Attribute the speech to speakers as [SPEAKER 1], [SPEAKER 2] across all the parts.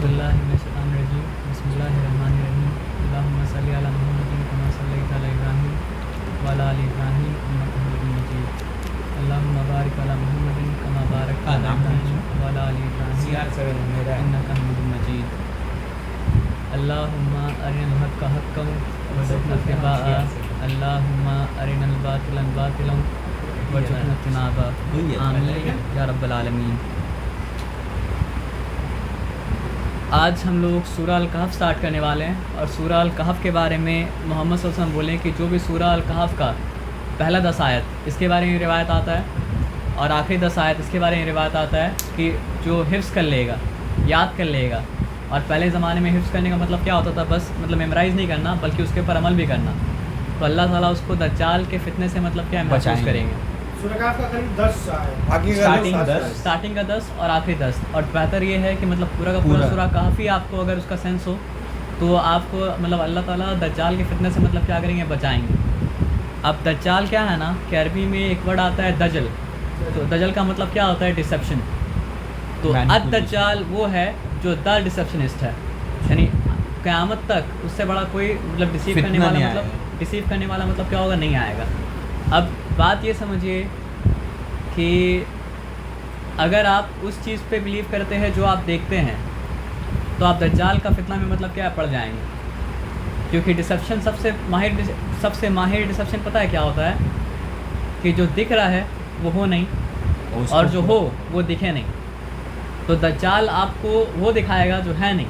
[SPEAKER 1] औज़ुबिल्लाहिमिनश्शैतानिर्रजीम बिस्मिल्लाहिर्रहमानिर्रहीम अल्लाहुम्मा सल्लि अला मुहम्मदिन कमा सल्लैता अला इब्राहीम व अला आलि इब्राहीम इन्नका हमीदुम मजीद अल्लाहुम्मा बारिक अला मुहम्मदिन कमा बारकता अला इब्राहीम व अला आलि इब्राहीम इन्नका हमीदुम मजीद अल्लाहुम्मा अरिनल हक्का हक्कन वरज़ुक़ना इत्तिबाअ अल्लाहुम्मा अरिनल बातिला बातिलन वरज़ुक़ना इज्तनाबा आमीन या रब्बल आलमीन। आज हम लोग सूरह अल कहफ़ स्टार्ट करने वाले हैं और सूरह अल कहफ़ के बारे में मोहम्मद सल्लल्लाहु अलैहि वसल्लम बोले कि जो भी सूरह अल कहफ़ का पहला 10 आयत इसके बारे में रिवायत आता है और आखिरी 10 आयत इसके बारे में रिवायत आता है कि जो हिफ्ज़ कर लेगा, याद कर लेगा। और पहले ज़माने में हिफ्ज़ करने का मतलब क्या होता था, बस मतलब मेमोराइज़ नहीं करना बल्कि उसके ऊपर अमल भी करना। तो अल्लाह ताला उसको दज्जाल के फितने से मतलब क्या महफूज़ करेंगे।
[SPEAKER 2] सूरह कहफ़ का करीब 10 है,
[SPEAKER 1] स्टार्टिंग का 10 और आखिरी 10। और बेहतर ये है कि मतलब पूरा का पूरा सूरह कहफ़ ही आपको अगर उसका सेंस हो तो आपको मतलब अल्लाह ताला दज्जाल के फितने से मतलब क्या करेंगे, बचाएंगे। अब दज्जाल क्या है ना कि अरबी में एक वर्ड आता है दजल। तो दजल का मतलब क्या होता है, डिसेप्शन। तो अद दज्जाल वो है जो द डिसेप्शनिस्ट है, यानी क़यामत तक उससे बड़ा कोई मतलब डिसीव करने वाला मतलब क्या होगा, नहीं आएगा। अब बात ये समझिए कि अगर आप उस चीज़ पे बिलीव करते हैं जो आप देखते हैं तो आप दज्जाल का फितना में मतलब क्या पड़ जाएंगे। क्योंकि डिसेप्शन सबसे माहिर डिसेप्शन पता है क्या होता है कि जो दिख रहा है वो हो नहीं और जो हो वो दिखे नहीं। तो दज्जाल आपको वो दिखाएगा जो है नहीं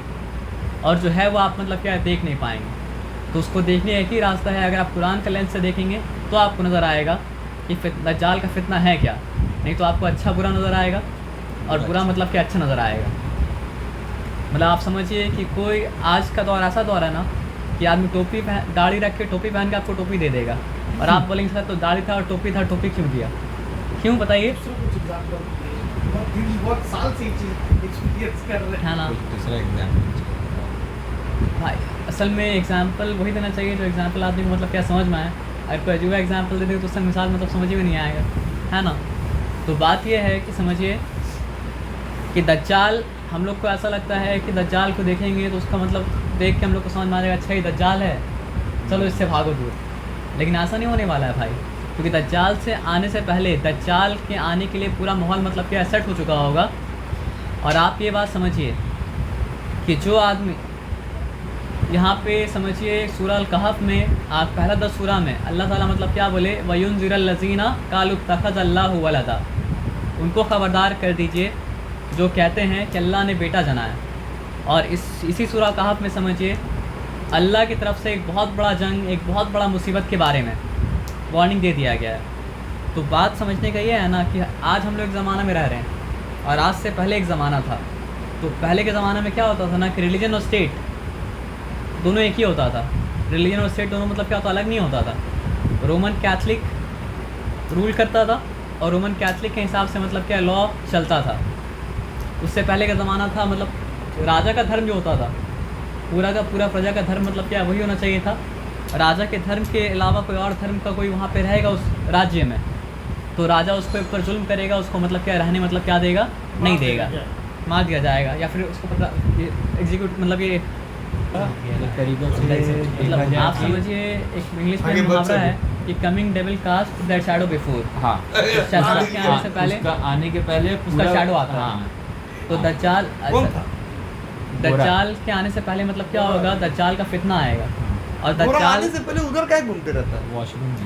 [SPEAKER 1] और जो है वो आप मतलब क्या देख नहीं पाएंगे। तो उसको देखने एक ही रास्ता है, अगर आप कुरान का लेंस से देखेंगे तो आपको नज़र आएगा कि दज्जाल का फितना है क्या। नहीं तो आपको अच्छा बुरा नज़र आएगा और बुरा मतलब क्या अच्छा नज़र आएगा। मतलब आप समझिए कि कोई आज का दौर ऐसा दौर है ना कि आदमी दाढ़ी रख के टोपी पहन के आपको टोपी दे देगा और आप बोलेंगे सर तो दाढ़ी था और टोपी था, टोपी क्यों दिया, क्यों बताइए।
[SPEAKER 2] बहुत साल से एक्सपीरियंस कर रहे
[SPEAKER 1] हैं ना। भाई असल में एग्जाम्पल वही देना चाहिए जो एग्जाम्पल आदमी को मतलब क्या समझ में आए। अगर कोई अजूबा एग्जाम्पल दे दे तो उससे मिसाल मतलब समझ में नहीं आएगा, है ना। तो बात यह है कि समझिए कि दज्जाल, हम लोग को ऐसा लगता है कि दज्जाल को देखेंगे तो उसका मतलब देख के हम लोग को समझ में आ जाएगा अच्छा ही दज्जाल है, चलो इससे भागो दूर। लेकिन ऐसा नहीं होने वाला है भाई, क्योंकि दज्जाल से आने से पहले दज्जाल के आने के लिए पूरा माहौल मतलब क्या सेट हो चुका होगा। और आप ये बात समझिए कि जो आदमी यहाँ पे समझिए सूरह अल कहफ़ में आप पहला 10 सूरह में अल्लाह ताला मतलब क्या बोले, वयुनज़िरल लज़ीना क़ालू इत्तख़ज़ल्लाहु वलदा, उनको ख़बरदार कर दीजिए जो कहते हैं कि अल्लाह ने बेटा जना है। और इसी सूरह कहफ़ में समझिए अल्लाह की तरफ से एक बहुत बड़ा जंग, एक बहुत बड़ा मुसीबत के बारे में वार्निंग दे दिया गया है। तो बात समझने का ये है ना कि आज हम लोग एक ज़माना में रह रहे हैं और आज से पहले एक ज़माना था। तो पहले के ज़माने में क्या होता था ना कि रिलीजन और स्टेट दोनों एक ही होता था। रिलीजन और स्टेट दोनों मतलब क्या होता, अलग नहीं होता था। रोमन कैथलिक रूल करता था और रोमन कैथलिक के हिसाब से मतलब क्या लॉ चलता था। उससे पहले का ज़माना था मतलब राजा का धर्म जो होता था पूरा का पूरा प्रजा का धर्म मतलब क्या वही होना चाहिए था। राजा के धर्म के अलावा कोई और धर्म का कोई वहाँ पे रहेगा उस राज्य में तो राजा उसके ऊपर जुल्म करेगा, उसको मतलब क्या रहने मतलब क्या देगा, नहीं देगा, मार दिया जाएगा या फिर उसको पता एग्जीक्यूट मतलब ये मतलब आप समझिए एक इंग्लिश में मुहावरा है कि coming devil cast that shadow before. हाँ, शैतान के आने से पहले, उसका आने के पहले उसका शैडो आता है। तो दज्जाल के आने से पहले मतलब क्या होगा, दज्जाल का फितना आएगा। और दज्जाल से पहले उधर क्या घूमते रहता है, वॉशरूम।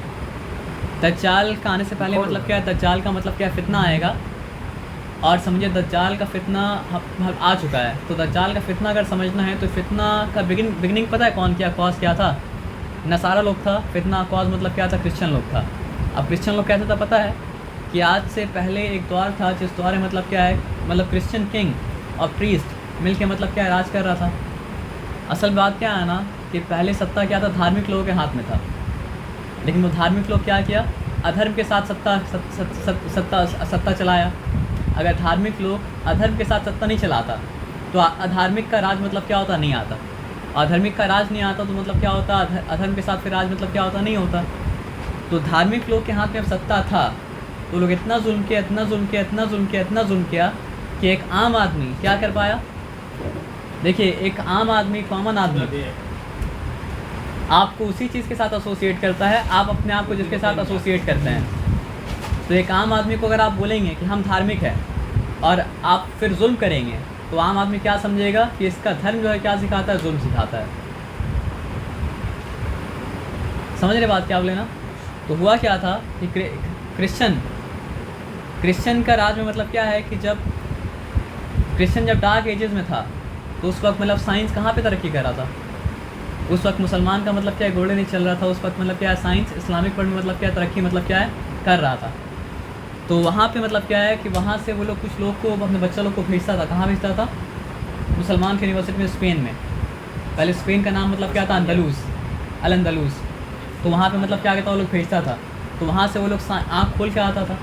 [SPEAKER 1] दज्जाल का आने से पहले मतलब क्या, दज्जाल का मतलब क्या फितना आएगा। और समझिए दज्जाल का फितना आ चुका है। तो दज्जाल का फितना अगर समझना है तो फितना का बिगिनिंग पता है कौन किया, कॉज क्या था, नसारा लोग था। फितना कॉज मतलब क्या था, क्रिश्चियन लोग था। अब क्रिश्चियन लोग कैसे था पता है कि आज से पहले एक दौर था जिस दौर में मतलब क्या है, मतलब क्रिश्चियन किंग और प्रीस्ट मिल के मतलब क्या राज कर रहा था। असल बात क्या है ना कि पहले सत्ता क्या था, धार्मिक लोगों के हाथ में था। लेकिन वो धार्मिक लोग क्या किया, अधर्म के साथ सत्ता चलाया। अगर धार्मिक लोग अधर्म के साथ सत्ता नहीं चलाता तो अधार्मिक का राज मतलब क्या होता, नहीं आता। अधर्मिक का राज नहीं आता तो मतलब क्या होता, अधर्म के साथ फिर राज मतलब क्या होता, नहीं होता। तो धार्मिक लोग के हाथ में अब सत्ता था तो लोग इतना जुल्म किया कि एक आम आदमी क्या कर पाया, देखिए एक आम आदमी, कॉमन आदमी आपको उसी चीज़ के साथ एसोसिएट करता है, आप अपने आप को जिसके साथ एसोसिएट करते हैं। तो एक आम आदमी को अगर आप बोलेंगे कि हम धार्मिक हैं और आप फिर जुल्म करेंगे, तो आम आदमी क्या समझेगा कि इसका धर्म जो है क्या सिखाता है, जुल्म सिखाता है। समझ रहे बात क्या बोले ना? तो हुआ क्या था कि क्रिश्चियन का राज में मतलब क्या है कि जब क्रिश्चियन जब डार्क एजेस में था, तो उस वक्त मतलब साइंस कहाँ पे तरक्की कर रहा था? उस वक्त मुसलमान का मतलब क्या है, गोल्डन एज चल रहा था। उस वक्त मतलब क्या है, साइंस इस्लामिक वर्ल्ड में मतलब क्या है, तरक्की मतलब क्या है कर रहा था। तो वहाँ पे मतलब क्या है कि वहाँ से वो लोग कुछ लोग को, अपने बच्चा लोग को भेजता था। कहाँ भेजता था? मुसलमान की यूनिवर्सिटी में, स्पेन में। पहले स्पेन का नाम मतलब क्या था, अल अंदलूस। तो वहाँ पे मतलब क्या कहता, वो लोग भेजता था। तो वहाँ से वो लोग आँख खोल के आता था,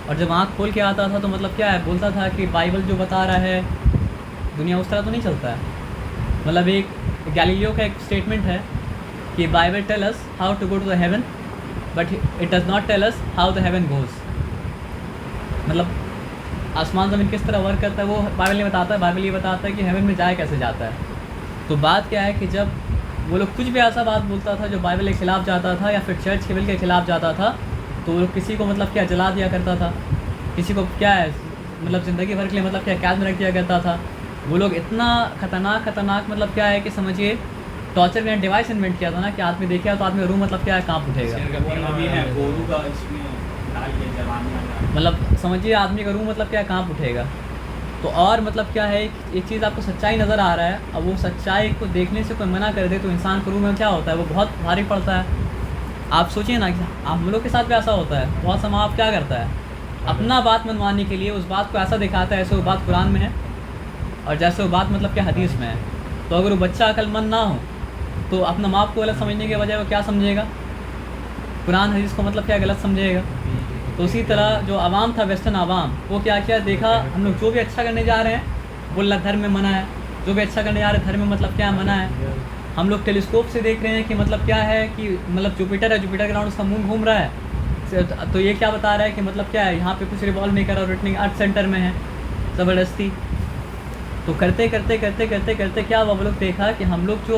[SPEAKER 1] और जब आँख खोल के आता था तो मतलब क्या है, बोलता था कि बाइबल जो बता रहा है, दुनिया उस तरह तो नहीं चलता है। मतलब एक गैलीलियो का एक स्टेटमेंट है कि Bible tell us how to go to the heaven, but it does not tell us how the heaven goes. मतलब आसमान ज़मीन किस तरह वर्क करता है वो बाइबल नहीं बताता है। बाइबल ये बताता है कि हेवन में जाए कैसे जाता है। तो बात क्या है कि जब वो लोग कुछ भी ऐसा बात बोलता था जो बाइबल के ख़िलाफ़ जाता था या फिर चर्च के बिल के ख़िलाफ़ जाता था, तो वो लोग किसी को मतलब क्या जला दिया करता था, किसी को क्या है मतलब ज़िंदगी भर के लिए मतलब क्या कैद में रख दिया करता था। वो लोग इतना खतरनाक मतलब क्या है कि समझिए टॉर्चर का डिवाइस इन्वेंट किया था ना कि आदमी देखेगा तो आदमी रूह मतलब क्या है काँप उठेगा। मतलब समझिए आदमी का रूह मतलब क्या है काँप उठेगा। तो और मतलब क्या है, एक चीज़ आपको सच्चाई नज़र आ रहा है, अब वो सच्चाई को देखने से कोई मना कर दे तो इंसान को रूह में क्या होता है, वो बहुत भारी पड़ता है। आप सोचिए ना कि हम लोग के साथ भी ऐसा होता है। बहुत समय आप क्या करता है, अपना बात मनवाने के लिए उस बात को ऐसा दिखाता है जैसे वो बात कुरान में है और जैसे वो बात मतलब क्या हदीस में है। तो अगर वो बच्चा अक्लमंद ना हो तो अपना माप को गलत समझने के बजाय वो क्या समझेगा, कुरान हदीस को मतलब क्या गलत समझेगा। तो उसी तरह जो आवाम था, वेस्टर्न आवाम, वो क्या किया, देखा हम लोग जो भी अच्छा करने जा रहे हैं बोला धर्म में मना है, जो भी अच्छा करने जा रहे हैं धर्म में मतलब क्या मना है। हम लोग टेलीस्कोप से देख रहे हैं कि मतलब क्या है कि मतलब जुपिटर है, जुपिटर के राउंड उसका मून घूम रहा है। तो ये क्या बता रहा है कि मतलब क्या है, यहाँ पे कुछ रिवॉल्व नहीं कर रहा, रोटनिंग अर्थ सेंटर में है ज़बरदस्ती। तो करते क्या हुआ, वो लोग देखा कि हम लोग जो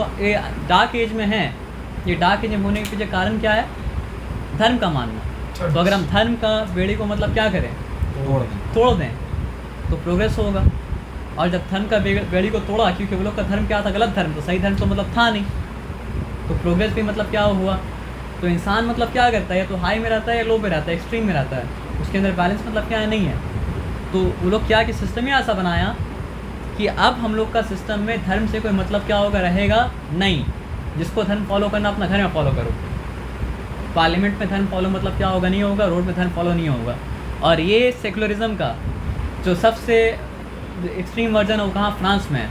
[SPEAKER 1] डार्क एज में हैं, ये डार्क एज में होने के पीछे कारण क्या है, धर्म का मानना। तो अगर हम धर्म का बेड़ी को मतलब क्या करें, तोड़ दें तो प्रोग्रेस होगा। और जब धर्म का बेड़ी को तोड़ा, क्योंकि वो लोग का धर्म क्या था, गलत धर्म, तो सही धर्म तो मतलब था नहीं, तो प्रोग्रेस भी मतलब क्या हुआ। तो इंसान मतलब क्या करता है, या तो हाई में रहता है या लो में रहता है, एक्सट्रीम में रहता है, उसके अंदर बैलेंस मतलब क्या है, नहीं है। तो वो लोग क्या कि सिस्टम ही ऐसा बनाया कि अब हम लोग का सिस्टम में धर्म से कोई मतलब क्या होगा, रहेगा नहीं। जिसको धर्म फॉलो करना अपना घर में फॉलो करो, पार्लियामेंट में धर्म फॉलो मतलब क्या होगा, नहीं होगा, रोड में धर्म फॉलो नहीं होगा। और ये सेकुलरिज्म का जो सबसे एक्सट्रीम वर्जन है वो कहाँ, फ्रांस में है।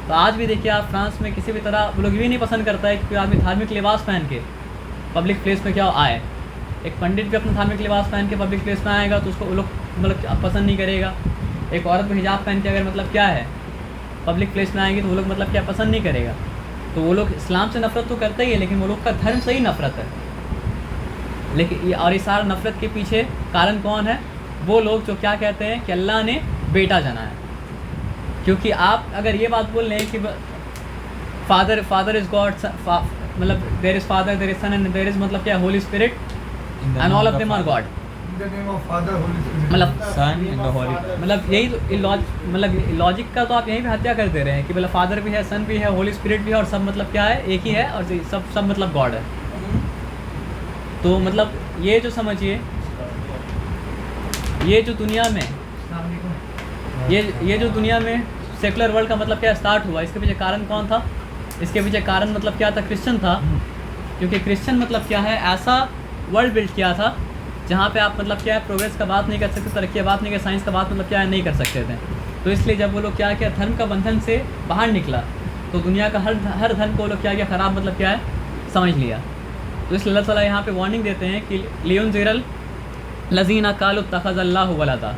[SPEAKER 1] तो आज भी देखिए आप फ्रांस में किसी भी तरह वो लोग ये नहीं पसंद करता है कि कोई आदमी धार्मिक लिबास पहन के पब्लिक प्लेस में क्या आए। एक पंडित भी अपना धार्मिक लिबास पहन के पब्लिक प्लेस में आएगा तो उसको वो लोग मतलब पसंद नहीं करेगा। एक औरत भी हिजाब पहन के अगर मतलब क्या है पब्लिक प्लेस में आएंगे तो वो लोग मतलब क्या पसंद नहीं करेगा। तो वो लोग इस्लाम से नफ़रत तो करते ही है, लेकिन वो लोग का धर्म से ही नफ़रत है। लेकिन ये और इस सारा नफ़रत के पीछे कारण कौन है, वो लोग जो क्या कहते हैं कि अल्लाह ने बेटा जना है। क्योंकि आप अगर ये बात बोल रहे हैं कि फादर इज़ गॉड, मतलब there is father, there is son and there is मतलब क्या holy spirit and all of them are God, मतलब
[SPEAKER 3] सन एंड होली,
[SPEAKER 1] मतलब यही तो मतलब लॉजिक का तो आप यहीं पे हत्या कर दे रहे हैं कि मतलब फादर भी है, सन भी है, होली स्पिरिट भी है, और सब मतलब क्या है, एक ही है, और सब मतलब गॉड है। तो मतलब ये जो समझिए, ये जो दुनिया में ये जो दुनिया में सेकुलर वर्ल्ड का मतलब क्या स्टार्ट हुआ, इसके पीछे कारण कौन था, इसके पीछे कारण मतलब क्या था, क्रिश्चियन था। क्योंकि क्रिश्चियन मतलब क्या है, ऐसा वर्ल्ड बिल्ड किया था जहाँ पे आप मतलब क्या है प्रोग्रेस का बात नहीं कर सकते, तरक्की का बात नहीं कर, साइंस का बात मतलब क्या है नहीं कर सकते थे। तो इसलिए जब वो लोग क्या किया, धर्म का बंधन से बाहर निकला, तो दुनिया का हर धर्म को वो लोग क्या किया, ख़राब मतलब क्या है समझ लिया। तो इसलिए अल्लाह ताला यहाँ पे वार्निंग देते हैं कि लियुनज़िरल लज़ीना क़ालू इत्तख़ज़ल्लाहु वलदा,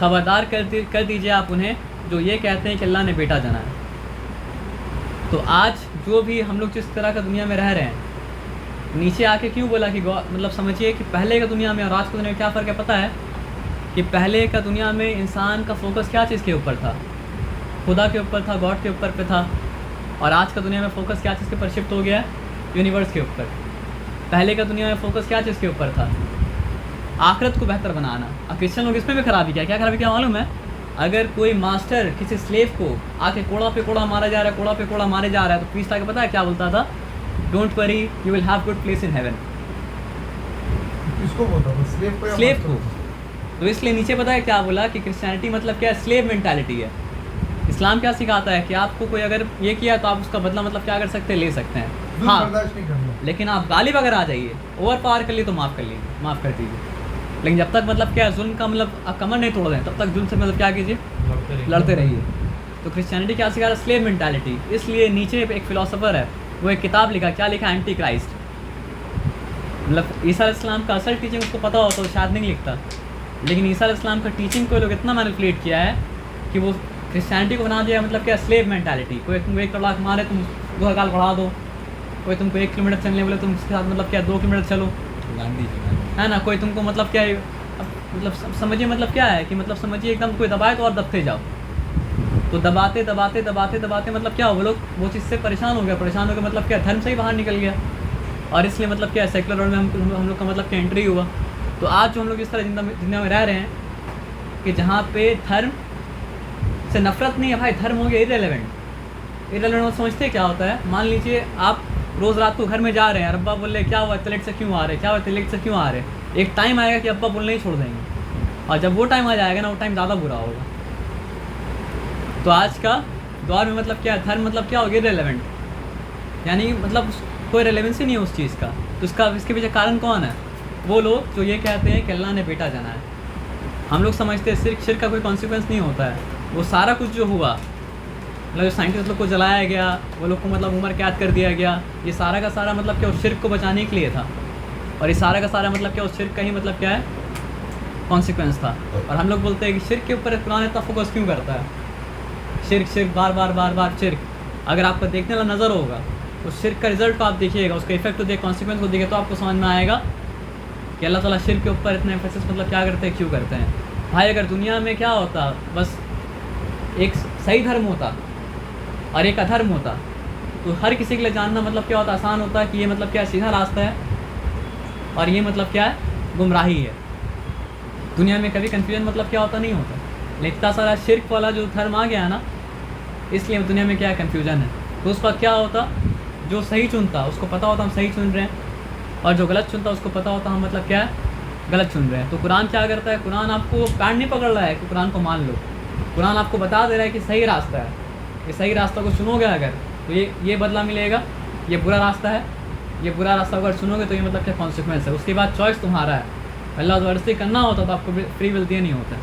[SPEAKER 1] खबरदार कर दीजिए आप उन्हें जो ये कहते हैं कि अल्लाह ने बेटा जना है। तो आज जो भी हम लोग जिस तरह का दुनिया में रह रहे हैं, नीचे आके क्यों बोला कि मतलब समझिए कि पहले का दुनिया में और आज की दुनिया में क्या फ़र्क है पता है, कि पहले का दुनिया में इंसान का फोकस क्या चीज़ के ऊपर था, खुदा के ऊपर था, गॉड के ऊपर पे था। और आज का दुनिया में फोकस क्या चीज़ के ऊपर शिफ्ट हो गया है? यूनिवर्स के ऊपर। पहले का दुनिया में फोकस क्या चीज़ के ऊपर था? आखिरत को बेहतर बनाना। और क्रिश्चियन लोग इसमें भी खराबी क्या खराबी क्या मालूम है? अगर कोई मास्टर किसी स्लेव को आके कोड़ा पे कोड़ा मारा जा रहा है, कोड़ा पे कोड़ा मारे जा रहा है, तो प्रीस्ट आके पता है क्या बोलता था? Don't worry, you will have good place in heaven.
[SPEAKER 2] किसको बोलता था? स्लेव को या
[SPEAKER 1] स्लेव
[SPEAKER 2] मास्टर
[SPEAKER 1] को। तो इसलिए नीचे पता है क्या बोला कि क्रिश्चियनिटी मतलब क्या है? स्लेव मेंटालिटी है। इस्लाम क्या सिखाता है कि आपको कोई अगर ये किया तो आप उसका बदला मतलब क्या कर सकते हैं? ले सकते हैं।
[SPEAKER 2] जुल्म
[SPEAKER 1] हाँ,
[SPEAKER 2] बर्दाश्त नहीं करना।
[SPEAKER 1] लेकिन आप गालिब अगर आ जाइए, ओवर पावर कर लिए तो माफ़ कर लीजिए, माफ़ कर दीजिए। लेकिन जब तक मतलब क्या है जुल्म का मतलब आप कमर नहीं तोड़ दें, तब तक जुल्म से मतलब क्या कीजिए? लड़ते रहिए। तो क्रिश्चियनिटी क्या सिखा रहा है? Slave mentality. इसलिए नीचे एक फिलोसोफर है, वो एक किताब लिखा, क्या लिखा? Anti Christ. मतलब ईसा अलैहिस्सलाम का असल टीचिंग उसको पता होता तो शायद नहीं लिखता, लेकिन ईसा अलैहिस्सलाम का टीचिंग को लोग इतना मैनिपुलेट किया है कि वो क्रिश्चियनिटी को बना दिया मतलब क्या? Slave mentality. कोई तुमको 1 कलाक मारे तुम 2 गाल बढ़ा दो, कोई तुमको 1 किलोमीटर चलने बोले तुम उसके साथ मतलब क्या 2 किलोमीटर चलो,
[SPEAKER 3] गांधी जी
[SPEAKER 1] है ना। कोई तुमको मतलब क्या मतलब समझिए मतलब क्या है कि मतलब समझिए एकदम कोई दबाए तो और दबते जाओ। तो दबाते दबाते दबाते दबाते मतलब क्या वो लोग वो चीज़ से परेशान हो गया मतलब क्या धर्म से ही बाहर निकल गया। और इसलिए मतलब क्या सेकुलर वर्ल्ड में हम लोग का मतलब क्या एंट्री हुआ। तो आज जो हम लोग इस तरह दुनिया में रह रहे हैं कि जहाँ पे धर्म से नफरत नहीं है भाई, धर्म हो गया इरेलेवेंट। इरेलेवेंट समझते क्या होता है? मान लीजिए आप रोज़ रात को घर में जा रहे हैं, अब्बा बोल रहे क्या हुआ टॉयलेट से क्यों आ रहे, क्या हुआ टॉयलेट से क्यों आ रहे। एक टाइम आएगा कि अब्बा बोलना ही छोड़ देंगे, और जब वो टाइम आ जाएगा ना, वो टाइम ज़्यादा बुरा होगा। तो आज का दौर में मतलब क्या है? धर्म मतलब क्या हो गया? इरेलेवेंट, यानी मतलब कोई रेलेवेंस ही नहीं है उस चीज़ का। तो इसके पीछे कारण कौन है? वो लोग जो ये कहते हैं कि अल्लाह ने बेटा जाना है। हम लोग समझते हैं शिर्क का कोई कॉन्सिक्वेंस नहीं होता है। वो सारा कुछ जो हुआ मतलब जो साइंटिस्ट लोग को जलाया गया, वो लोग को मतलब उम्र कैद कर दिया गया, ये सारा का सारा मतलब क्या उस शिर्क को बचाने के लिए था। और ये सारा का सारा मतलब क्या उस शिर्क का ही मतलब क्या है? कॉन्सिक्वेंस था। और हम लोग बोलते हैं कि शिर्क के ऊपर कुरान इतना फोकस क्यों करता है? शिर्क बार बार बार बार शिर्क। अगर आपको देखने वाला नज़र होगा उस शिर्क का रिजल्ट को आप देखिएगा, उसका इफेक्ट को देख, कॉन्सिक्वेंस को देखिए, तो आपको समझ में आएगा कि अल्लाह ताला शिर्क के ऊपर इतने एम्फेसिस मतलब क्या करते हैं, क्यों करते हैं। भाई अगर दुनिया में क्या होता, बस एक सही धर्म होता और एक अधर्म होता, तो हर किसी के लिए जानना मतलब क्या होता? आसान होता कि ये मतलब क्या सीधा रास्ता है और ये मतलब क्या है? गुमराही है। दुनिया में कभी कन्फ्यूजन मतलब क्या होता? नहीं होता। लेकिन इतना सारा शिर्क वाला जो धर्म आ गया ना, इसलिए दुनिया में क्या कन्फ्यूजन है। तो उस पर क्या होता? जो सही चुनता उसको पता होता हम सही चुन रहे हैं, और जो गलत चुनता उसको पता होता हम मतलब क्या है? गलत चुन रहे हैं। तो कुरान क्या करता है? कुरान आपको कान नहीं पकड़ रहा है कि कुरान को मान लो। कुरान आपको बता दे रहा है कि सही रास्ता है, ये सही रास्ता को चुनोगे अगर तो ये बदला मिलेगा, ये बुरा रास्ता है, ये बुरा रास्ता अगर चुनोगे तो ये मतलब क्या कॉन्सिक्वेंस है। उसके बाद चॉइस तुम्हारा है। अल्लाह ज़बरदस्ती करना होता तो आपको फ्री विल दिया नहीं होता।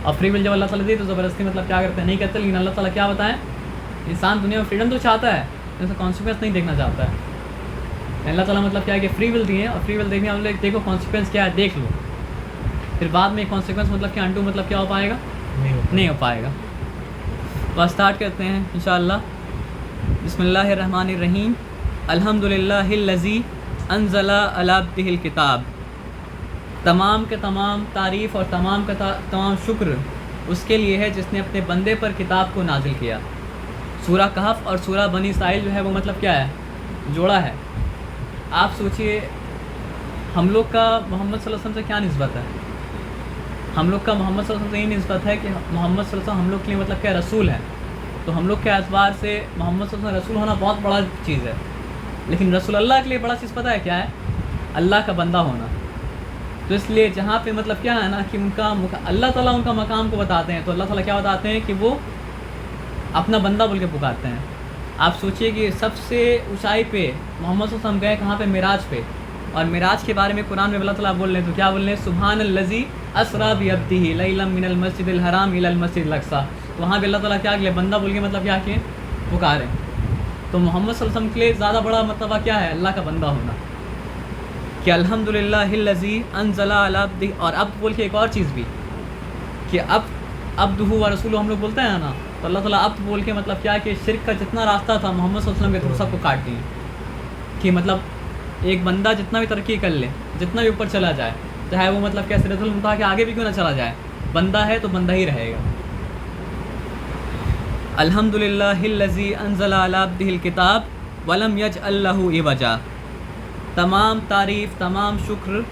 [SPEAKER 1] और फ्री विल जब अल्लाह ताला दी तो ज़बरदस्ती मतलब क्या करते हैं? नहीं करते। लेकिन अल्लाह ताला क्या बताएं, इंसान दुनिया में फ्रीडम तो चाहता है, लेकिन कॉन्सिक्वेंस नहीं देखना चाहता है। अल्लाह ताला मतलब क्या है कि फ्री विल दिए, और फ्री विल देखने वाले देखो कॉन्सिक्वेंस क्या है देख लो, फिर बाद में कॉन्सिक्वेंस मतलब क्या अंटू मतलब क्या हो पाएगा? नहीं हो पाएगा। तो स्टार्ट करते हैं इंशाअल्लाह। बिस्मिल्लाहिर्रहमानिर्रहीम। अल्हम्दुलिल्लाहिल्लज़ी अंज़ला अला अब्दिहिल किताब। तमाम के तमाम तारीफ़ और तमाम का तमाम शुक्र उसके लिए है जिसने अपने बंदे पर किताब को नाजिल किया। सूरा कहफ और सूरा बनी इस्राइल जो है वो मतलब क्या है? जोड़ा है। आप सोचिए हम लोग का मोहम्मद सल्लल्लाहु अलैहि वसल्लम से क्या निस्बत है? हम लोग का मोहम्मद सल्लल्लाहु अलैहि वसल्लम से ये निस्बत है कि मोहम्मद सल्लल्लाहु अलैहि वसल्लम हम लोग के लिए मतलब क्या रसूल है। तो हम लोग के एतबार से मोहम्मद सल्लल्लाहु अलैहि वसल्लम रसूल होना बहुत बड़ा चीज़ है। लेकिन रसूल अल्लाह के लिए बड़ा चीज़ पता है क्या है? अल्लाह का बंदा होना। तो इसलिए जहाँ पे मतलब क्या है ना कि अल्लाह ताला उनका मकाम को बताते हैं, तो अल्लाह ताला क्या बताते हैं कि वो अपना बंदा बोल के पुकारते हैं। आप सोचिए कि सबसे ऊंचाई पे मोहम्मद सल्लल्लाहु अलैहि वसल्लम गए कहाँ पे? मिराज पे। और मिराज के बारे में कुरान में अल्लाह ताला बोल रहे हैं तो क्या बोल रहे हैं? सुब्हानल्लज़ी अस्रा बिअब्दिही लैलन मिनल मस्जिदिल हराम इलल मस्जिदिल अक़सा। तो वहाँ पे अल्लाह ताला क्या किया? बंदा बोल के मतलब क्या किए? पुकारे। तो मोहम्मद सल्लल्लाहु अलैहि वसल्लम के लिए ज़्यादा बड़ा मतलब क्या है? अल्लाह का बंदा होना। कि अल्हम्दुलिल्लाहिल्लज़ी अंज़ला अला अब्दिही। और अब बोल के एक और चीज़ भी कि अब अब्दुहु व रसूलुहु हम लोग बोलते हैं ना, तो अल्लाह ताला अब बोल के मतलब क्या कि शिर्क का जितना रास्ता था मोहम्मद सल्लल्लाहु अलैहि वसल्लम के थ्रू सबको काट दिए। कि मतलब एक बंदा जितना भी तरक्की कर ले, जितना भी ऊपर चला जाए, चाहे वो मतलब क्या सिदरतुल मुंतहा के आगे भी क्यों ना चला जाए, बंदा है तो बंदा ही रहेगा। अल्हम्दुलिल्लाहिल्लज़ी अंज़ला अला अब्दिहिल किताब वलम यजअल लहू इवजा। तमाम तारीफ़, तमाम शुक्र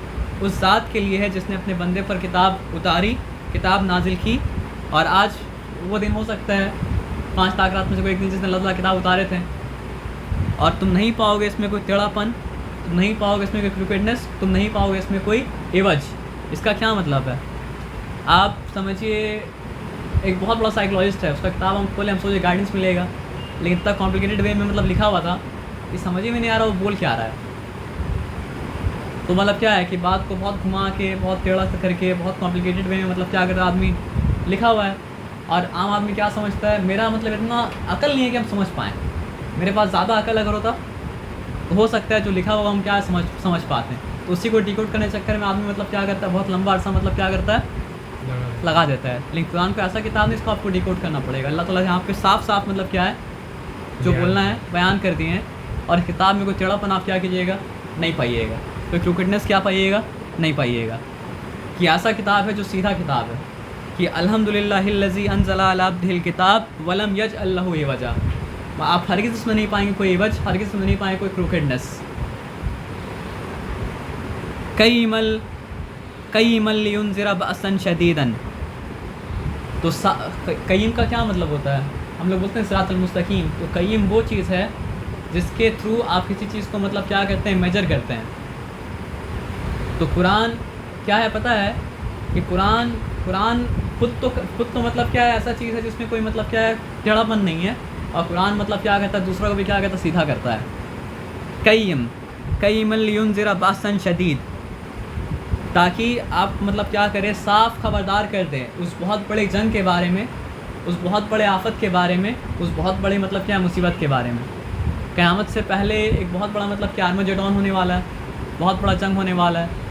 [SPEAKER 1] उस ज़ात के लिए है जिसने अपने बंदे पर किताब उतारी, किताब नाजिल की। और आज वो दिन हो सकता है 5 ताकरात में से कोई एक दिन जिसने अल्लाह ताला किताब उतारे थे, और तुम नहीं पाओगे इसमें कोई टेढ़ापन, तुम नहीं पाओगे इसमें कोई क्रिकेटनेस, तुम नहीं पाओगे इसमें कोई एवज। इसका क्या मतलब है? आप समझिए एक बहुत बड़ा साइकोलॉजिस्ट है, उसका किताब हम खोले, हम सोचे गाइडेंस मिलेगा, लेकिन इतना कॉम्प्लिकेटेड वे में मतलब लिखा हुआ था कि समझ ही में नहीं आ रहा वो बोल क्या रहा है। तो मतलब क्या है कि बात को बहुत घुमा के, बहुत टेढ़ा करके, बहुत कॉम्प्लिकेटेड वे में मतलब क्या करता आदमी लिखा हुआ है। और आम आदमी क्या समझता है, मेरा मतलब इतना अकल नहीं है कि हम समझ पाएँ, मेरे पास ज़्यादा अकल अगर होता तो हो सकता है जो लिखा हुआ हम क्या समझ पाते हैं। तो उसी को डिकोड करने के चक्कर में आदमी मतलब क्या करता है, बहुत लंबा अर्सा मतलब क्या करता है, लगा देता है। लेकिन कुरान को ऐसा किताब नहीं इसको आपको डिकोड करना पड़ेगा। अल्लाह ताला यहाँ पे साफ साफ मतलब क्या है जो बोलना है बयान कर दिए हैं। और किताब में कोई टेढ़ापन आप क्या कीजिएगा, नहीं पाइएगा, कोई क्रिकेटनेस क्या पाइएगा, नहीं पाइएगा। कि ऐसा किताब है जो सीधा किताब है कि अल्हम्दुलिल्लाहिल्लज़ी अंज़ला अला अब्दिहिल किताब वलम यजअल लहू इवजा। आप हरगिज़ इसमें नहीं पाएंगे कोई एवज, हरगिज़ इसमें नहीं पाएंगे कोई क्रिकेटनेस। कय्यिमल लियुनज़िरा बअसन शदीदन। तो कय्यिम का क्या मतलब होता है? हम लोग बोलते हैं सिरातुल मुस्तकीम। तो कय्यिम वो चीज़ है जिसके थ्रू आप किसी चीज़ को मतलब क्या करते हैं, मेजर करते हैं। तो कुरान क्या है पता है कि कुरान खुद तो मतलब क्या है, ऐसा चीज़ है जिसमें कोई मतलब क्या है टेढ़ापन नहीं है। और कुरान मतलब क्या कहता है, दूसरा को भी क्या कहता है, सीधा करता है। कय्यिमल लियुनज़िरा बअसन शदीद, ताकि आप मतलब क्या करें, साफ खबरदार कर दें उस बहुत बड़े जंग के बारे में, उस बहुत बड़े आफत के बारे में, उस बहुत बड़े मतलब क्या मुसीबत के बारे में। क़यामत से पहले एक बहुत बड़ा मतलब क्या आर्मजेडॉन होने वाला है, बहुत बड़ा जंग होने वाला है।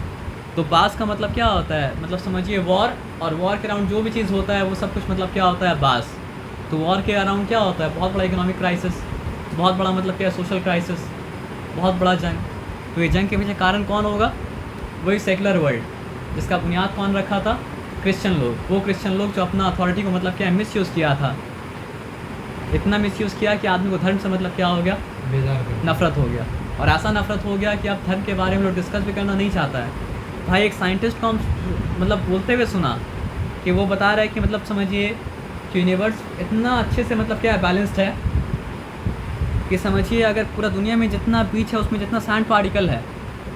[SPEAKER 1] तो बास का मतलब क्या होता है, मतलब समझिए वॉर, और वॉर के अराउंड जो भी चीज़ होता है वो सब कुछ मतलब क्या होता है, बास। तो वॉर के अराउंड क्या होता है, बहुत बड़ा इकोनॉमिक क्राइसिस, बहुत बड़ा मतलब क्या सोशल क्राइसिस, बहुत बड़ा जंग। तो ये जंग के पीछे कारण कौन होगा, वही सेकुलर वर्ल्ड, जिसका बुनियाद कौन रखा था, क्रिश्चियन लोग। वो क्रिश्चियन लोग जो अपना अथॉरिटी को मतलब क्या मिसयूज़ किया था, इतना मिसयूज़ किया कि आदमी को धर्म से मतलब क्या हो गया, नफ़रत हो गया। और ऐसा नफ़रत हो गया कि अब धर्म के बारे में लोग डिस्कस भी करना नहीं चाहता है। भाई एक साइंटिस्ट को हम मतलब बोलते हुए सुना कि वो बता रहा है कि मतलब समझिए कि यूनिवर्स इतना अच्छे से मतलब क्या बैलेंस्ड है कि समझिए अगर पूरा दुनिया में जितना बीच है उसमें जितना सैंड पार्टिकल है,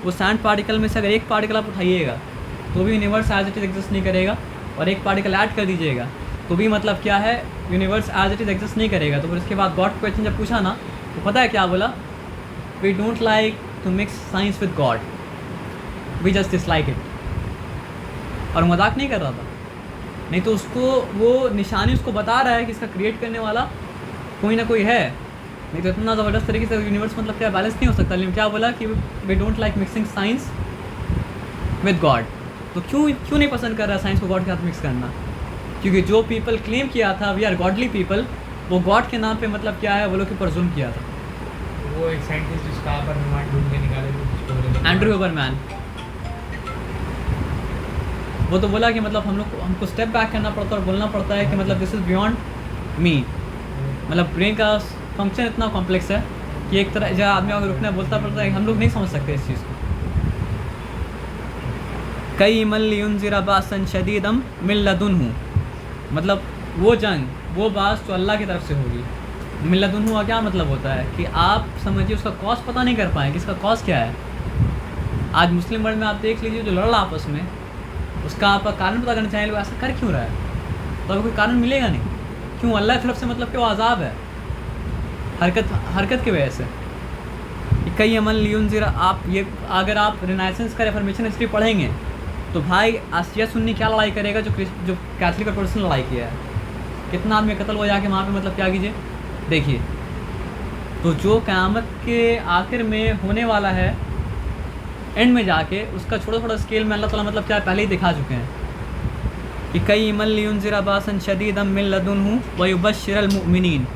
[SPEAKER 1] वो सैंड पार्टिकल में से अगर एक पार्टिकल आप उठाइएगा तो भी universe as it is exist नहीं करेगा, और एक पार्टिकल ऐड कर दीजिएगा तो भी मतलब क्या है, universe as it is exist नहीं करेगा। तो फिर उसके बाद गॉड क्वेश्चन जब पूछा ना, तो पता है क्या बोला, we don't like to mix science with God, we just dislike it. और मजाक नहीं कर रहा था, नहीं तो उसको वो निशानी उसको बता रहा है कि इसका क्रिएट करने वाला कोई ना कोई है, नहीं तो इतना ज़बरदस्त तरीके से यूनिवर्स मतलब क्या बैलेंस नहीं हो सकता। लेकिन क्या बोला कि we don't like mixing science with God. तो क्यों नहीं पसंद कर रहा साइंस को गॉड के साथ मिक्स करना, क्योंकि जो पीपल क्लेम किया था वी आर गॉडली पीपल, वो गॉड के नाम पे मतलब क्या है वो लोग के ऊपर जुल्म किया था।
[SPEAKER 2] वो एक साइंटिस्ट जिसका पर ढूंढ के निकाले,
[SPEAKER 1] एंड्रयू हुबरमैन, वो तो बोला कि मतलब हमको स्टेप बैक करना पड़ता है और बोलना पड़ता है कि मतलब दिस इज़ बियॉन्ड मी। मतलब ब्रेन का फंक्शन इतना कॉम्प्लेक्स है कि एक तरह जब आदमी अगर रुकना बोलता पड़ता है, हम लोग नहीं समझ सकते इस चीज़ को। कय्यिमल लियुनज़िरा बअसन शदीदम मिन लदुन्हु, मतलब वो जंग, वो बात जो अल्लाह की तरफ से होगी। मिन लदुन्हु का क्या मतलब होता है कि आप समझिए उसका कॉज पता नहीं कर पाए कि इसका कॉज क्या है। आज मुस्लिम वर्ल्ड में आप देख लीजिए जो लड़ रहा आपस में, उसका आप कारण पता करना चाहिए लोग ऐसा कर क्यों रहा है, तो अभी कोई कारण मिलेगा नहीं। क्यों, अल्लाह की तरफ से मतलब क्यों अज़ाब है, हरकत की वजह से। कय्यिमल लियुनज़िरा, आप ये अगर आप रिनाइसेंस का रेफॉर्मेशन हिस्ट्री पढ़ेंगे तो भाई आसिया सुन्नी क्या लड़ाई करेगा जो कैथलिक और प्रोटेस्टेंट लड़ाई किया है, कितना आदमी कत्ल हो जाके वहाँ पे मतलब क्या कीजिए देखिए। तो जो क़यामत के आखिर में होने वाला है, एंड में जाके उसका छोटा स्केल में अल्लाह ताला मतलब क्या पहले ही दिखा चुके हैं कि कय्यिमल लियुनज़िरा बअसन शदीदम मिन लदुन्हु व युबश्शिरल मुमिनीन,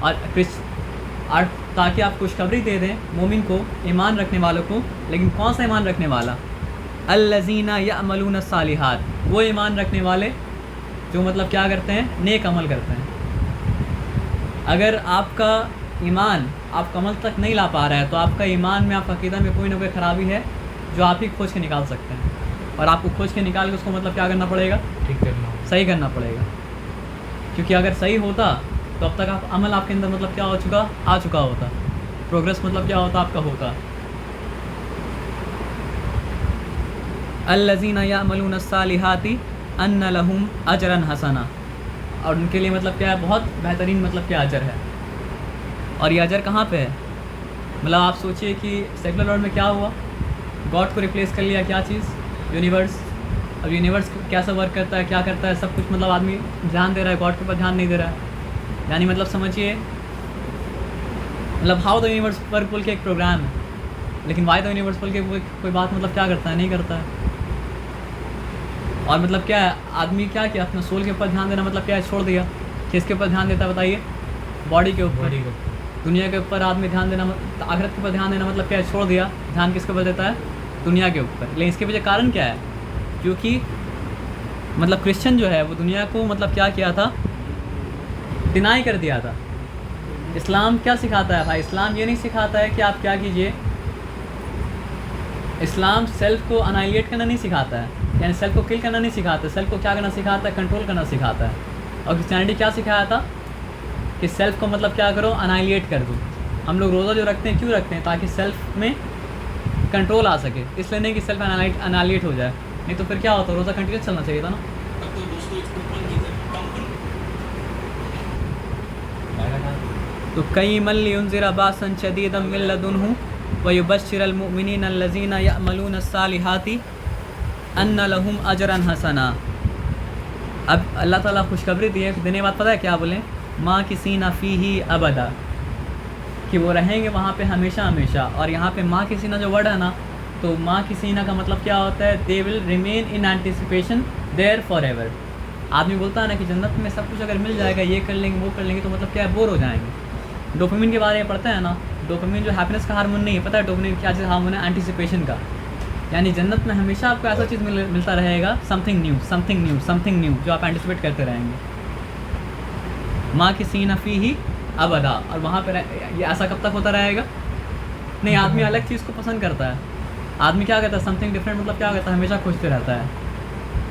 [SPEAKER 1] और ताकि आप खुशखबरी दे दें मोमिन को, ईमान रखने वालों को। लेकिन कौन सा ईमान रखने वाला, अल्लज़ीना यअमलून सालिहात, वो ईमान रखने वाले जो मतलब क्या करते हैं, नेक अमल करते हैं। अगर आपका ईमान आप कमल तक नहीं ला पा रहा है तो आपका ईमान में, आपका अकीदा में कोई ना कोई ख़राबी है जो आप ही खोज के निकाल सकते हैं, और आपको खोज के निकाल के उसको मतलब क्या करना पड़ेगा,
[SPEAKER 2] ठीक करना।
[SPEAKER 1] सही करना पड़ेगा। क्योंकि अगर सही होता तो अब तक आप अमल आपके अंदर मतलब क्या आ चुका होता, प्रोग्रेस मतलब क्या होता आपका होता। अल्लज़ीना यअमलून अस्सालिहाति अन्न लहुम अजरन हसना, और उनके लिए मतलब क्या है, बहुत बेहतरीन मतलब क्या अजर है। और ये अजर कहाँ पे है, मतलब आप सोचिए कि सेकुलर वर्ल्ड में क्या हुआ, गॉड को रिप्लेस कर लिया क्या चीज़, यूनिवर्स। अब यूनिवर्स कैसा वर्क करता है, क्या करता है, सब कुछ मतलब आदमी ध्यान दे रहा है, गॉड के ऊपर ध्यान नहीं दे रहा है। यानी मतलब समझिए, मतलब हाउ द यूनिवर्स वर्क बोल के एक प्रोग्राम है, लेकिन वाई द यूनिवर्स बोल के कोई बात मतलब क्या करता है, नहीं करता है। और मतलब क्या है, आदमी क्या किया, अपना सोल के ऊपर ध्यान देना मतलब क्या है, छोड़ दिया। किसके ऊपर ध्यान देता है बताइए, बॉडी के ऊपर। दुनिया के ऊपर आदमी ध्यान देना, आखिरत के ऊपर ध्यान देना मतलब क्या है, छोड़ दिया। ध्यान किसके ऊपर देता है, दुनिया के ऊपर। लेकिन इसके पीछे कारण क्या है, क्योंकि मतलब क्रिश्चियन जो है वो दुनिया को मतलब क्या किया था, डिनाई कर दिया था। इस्लाम क्या सिखाता है भाई, इस्लाम ये नहीं सिखाता है कि आप क्या कीजिए, इस्लाम सेल्फ को अनाइलेट करना नहीं सिखाता है, यानी सेल्फ को किल करना नहीं सिखाता है। सेल्फ को क्या करना सिखाता है, कंट्रोल करना सिखाता है। और क्रिश्चियनिटी क्या सिखाया था कि सेल्फ को मतलब क्या करो, अनाइलेट कर दो। हम लोग रोज़ा जो रखते हैं क्यों रखते हैं, ताकि सेल्फ में कंट्रोल आ सके, इसलिए नहीं कि सेल्फ अनाइलेट हो जाए। नहीं तो फिर क्या होता, रोज़ा कंटिन्यूस चलना चाहिए था ना। तो कई मल्ली उनज़िरा बासन शदीदम मिन लदुन्हु व युबश्शिरल मुमिनीन अल्लज़ीना यअमलून अस्सालिहाति अन्न लहुम अजरन हसना। अब अल्लाह ताला खुशखबरी दी है, देने बाद पता है क्या बोले, माँ किसी ना फ़ी ही अबदा, कि वो रहेंगे वहाँ पे हमेशा हमेशा। और यहाँ पे माँ किसी ना जो वर्ड है ना, तो माँ किसी ना का मतलब क्या होता है, they will remain in anticipation there forever. आदमी बोलता है ना कि जन्नत में सब कुछ अगर मिल जाएगा, ये कर लेंगे वो कर लेंगे, तो मतलब क्या है, बोर हो जाएंगे। डोपामिन के बारे में पढ़ते हैं ना, डोपामिन जो हैप्पीनेस का हार्मोन नहीं है, पता है डोपामिन क्या चीज़ हार्मोन है, एंटिसिपेशन का। यानी जन्नत में हमेशा आपको ऐसा चीज़ मिलता रहेगा, something new something new something new, जो आप एंटिसिपेट करते रहेंगे। माँ की सीना फ़ी ही अबदा, और वहाँ पर ये ऐसा कब तक होता रहेगा, नहीं। आदमी अलग चीज़ को पसंद करता है, आदमी क्या कहता है, समथिंग डिफरेंट, मतलब क्या कहता है, हमेशा खोजते रहता है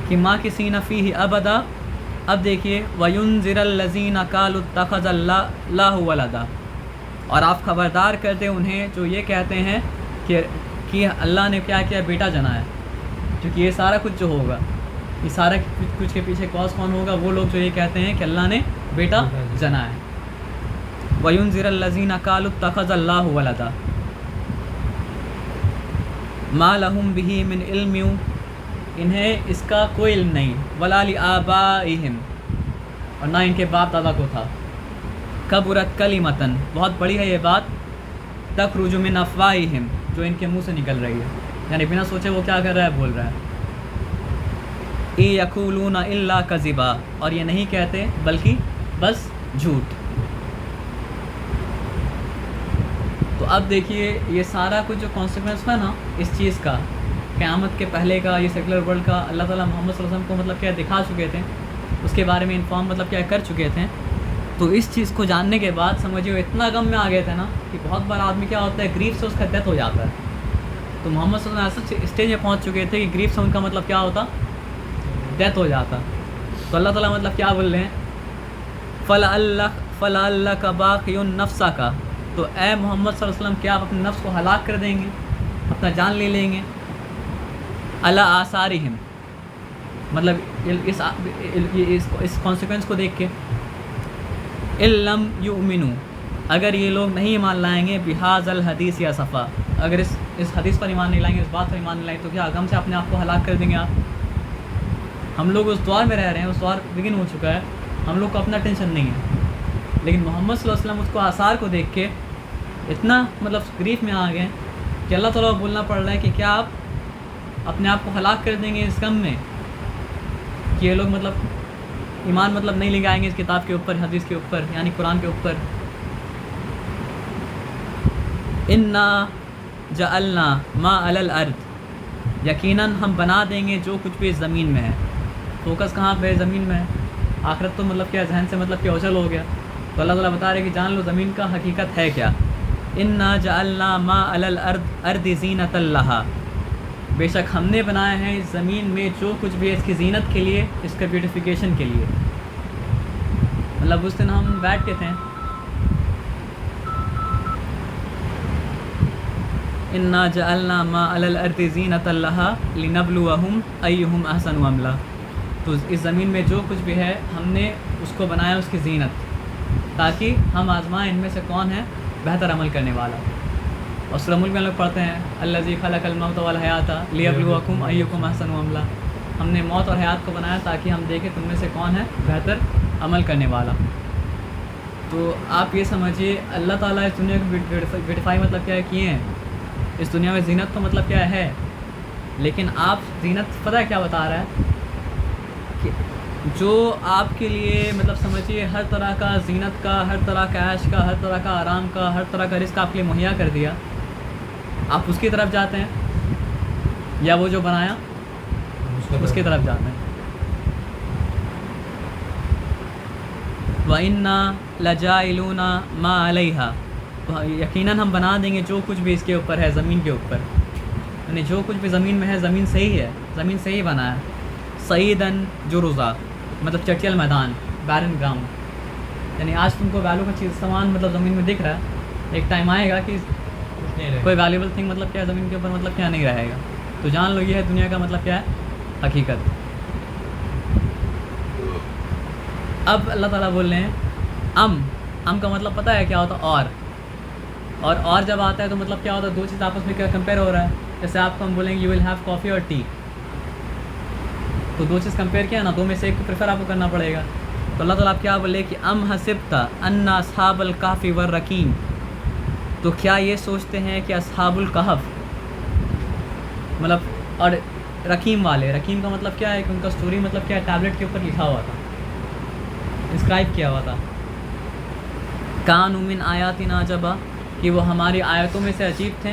[SPEAKER 1] कि माँ की सीना फ़ी ही अबदा। अब देखिए, वयुनज़िरल्लज़ीना क़ालू इत्तख़ज़ल्लाहु वलदा, और आप खबरदार करते हैं उन्हें जो ये कहते हैं कि अल्लाह ने क्या किया, बेटा जना है। क्योंकि ये सारा कुछ जो होगा, ये सारा कुछ के पीछे कॉज कौन होगा, वो लोग जो ये कहते हैं कि अल्लाह ने बेटा जना है। वयुनज़िरल्लज़ीना क़ालू इत्तख़ज़ल्लाहु वलदा मा लहुम बिही मिन इल्म, इन्हें इसका कोई इल्म नहीं, वला लिआबाइहिम, और ना इनके बाप दादा को था। कबुरत कलिमतन, बहुत बड़ी है ये बात, तखरुजु मिन अफ़वाहिहिम, जो इनके मुंह से निकल रही है। यानी बिना सोचे वो क्या कर रहा है, बोल रहा है। इ यक़ूलूना इल्ला कज़िबा, और ये नहीं कहते बल्कि बस झूठ। तो अब देखिए, ये सारा कुछ जो कॉन्सिक्वेंस है ना इस चीज़ का, क़यामत के पहले का, ये सेकुलर वर्ल्ड का, अल्लाह ताला मोहम्मद सल्लल्लाहु अलैहि वसल्लम को मतलब क्या दिखा चुके थे, उसके बारे में इन्फॉर्म मतलब क्या कर चुके थे। तो इस चीज़ को जानने के बाद समझिए इतना गम में आ गए थे ना कि बहुत बार आदमी क्या होता है, ग्रीफ से उसका डेथ हो जाता है। तो मोहम्मद सल्लल्लाहु अलैहि वसल्लम ऐसे स्टेज में पहुँच चुके थे कि ग्रीफ से उनका मतलब क्या होता, डेथ हो जाता। तो अल्लाह ताला मतलब क्या बोल रहे हैं, फ़ला का बाक़ियुन नफ्सा का, तो ए मोहम्मद सल्लल्लाहु अलैहि वसल्लम क्या आप अपने नफ्स को हलाक कर देंगे, अपना जान ले लेंगे। अला आसारिहिम, मतलब इस कॉन्सिक्वेंस को देख के, इल्लम युमिनु, अगर ये लोग नहीं ईमान लाएंगे, बिहाज़ल हदीस या सफ़ा, अगर इस हदीस पर ईमान नहीं लाएंगे, इस बात पर ईमान नहीं लाएंगे, तो क्या गम से अपने आप को हलाक कर देंगे आप। हम लोग उस दौर में रह रहे हैं, उस दौर बिगिन हो चुका है, हम लोग को अपना टेंशन नहीं है। लेकिन मोहम्मद सल्लल्लाहु अलैहि वसल्लम उसको आसार को देख के इतना मतलब ग्रीफ में आ गए कि अल्लाह ताला बोलना पड़ रहा है कि क्या आप अपने आप को हलाक कर देंगे इस गम में कि ये लोग मतलब ईमान मतलब नहीं लेके आएंगे इस किताब के ऊपर, हदीस के ऊपर, यानी कुरान के ऊपर। इन्ना जअलना मा अलल अर्द, यकीनन हम बना देंगे जो कुछ भी इस ज़मीन में है। फोकस कहाँ पे है, ज़मीन में है। आखिरत तो मतलब क्या जहन से मतलब क्या ओझल हो गया। तो अल्लाह ताला बता रहे कि जान लो ज़मीन का हकीकत है क्या। इन्ना जअलना मा अलल अर्दि ज़ीनतल लहा, बेशक हमने बनाए हैं इस ज़मीन में जो कुछ भी है इसकी ज़ीनत के लिए, इसके ब्यूटिफिकेशन के लिए। मतलब उस दिन हम बैठ के थे, इन्ना जअलना मा अलल अर्दि ज़ीनतल लहा लिनब्लुवहुम अय्युहुम अहसनु अमला। तो इस ज़मीन में जो कुछ भी है हमने उसको बनाया उसकी ज़ीनत, ताकि हम आज़माएं इनमें से कौन है बेहतर अमल करने वाला। और सूरह मुल्क में हम लोग पढ़ते हैं अल्लज़ी खलक़ल मौत वल हयात लियब्लुवकुम अय्युकुम अहसनु अमला। हमने मौत और हयात को बनाया ताकि हम देखें तुम में से कौन है बेहतर अमल करने वाला। तो आप ये समझिए अल्लाह ताला इस दुनिया को ब्यूटिफाई मतलब क्या है किए हैं, इस दुनिया में ज़ीनत तो मतलब क्या है, लेकिन आप ज़ीनत पता है क्या बता रहा है कि जो आपके लिए मतलब समझिए हर तरह का ज़ीनत का, हर तरह का ऐश का, हर तरह का आराम का, हर तरह का रिस्क आपके लिए मुहैया कर दिया, आप उसकी तरफ जाते हैं या वो जो बनाया उसकी तरफ जाते हैं। व इन्ना लजाइलूना मा अलैहा, तो यकीनन हम बना देंगे जो कुछ भी इसके ऊपर है, ज़मीन के ऊपर, यानी जो कुछ भी ज़मीन में है ज़मीन से ही है, ज़मीन से ही बना है। सईदन जुरुज़ा मतलब चटियल मैदान, बैरन ग्राउंड, यानी आज तुमको वैल्यू का चीज़ सामान मतलब ज़मीन में दिख रहा है, एक टाइम आएगा कि कोई वैल्यूबल थिंग मतलब क्या है ज़मीन के ऊपर मतलब क्या नहीं रहेगा। तो जान लो ये है दुनिया का मतलब क्या है हकीकत। अब अल्लाह ताला बोल रहे हैं अम का मतलब पता है क्या होता है, और जब आता है तो मतलब क्या होता है, दो चीज़ आपस में क्या कंपेयर हो रहा है। जैसे आपको हम बोलेंगे यू विल हैव कॉफ़ी और टी, तो दो चीज़ कंपेयर किया ना, दो में से एक को प्रेफर आपको करना पड़ेगा। तो अल्लाह ताला आप क्या बोले कि अम हसिबता अन्ना अस्हाबल कहफ़ी वर रकीम, तो क्या ये सोचते हैं कि अस्हाबुल कहफ़ मतलब और रकीम वाले, रकीम का मतलब क्या है कि उनका स्टोरी मतलब क्या है टैबलेट के ऊपर लिखा हुआ था, डिस्क्राइब किया हुआ था। कानू मिन आयातिना अजबा, कि वो हमारी आयतों में से अजीब थे।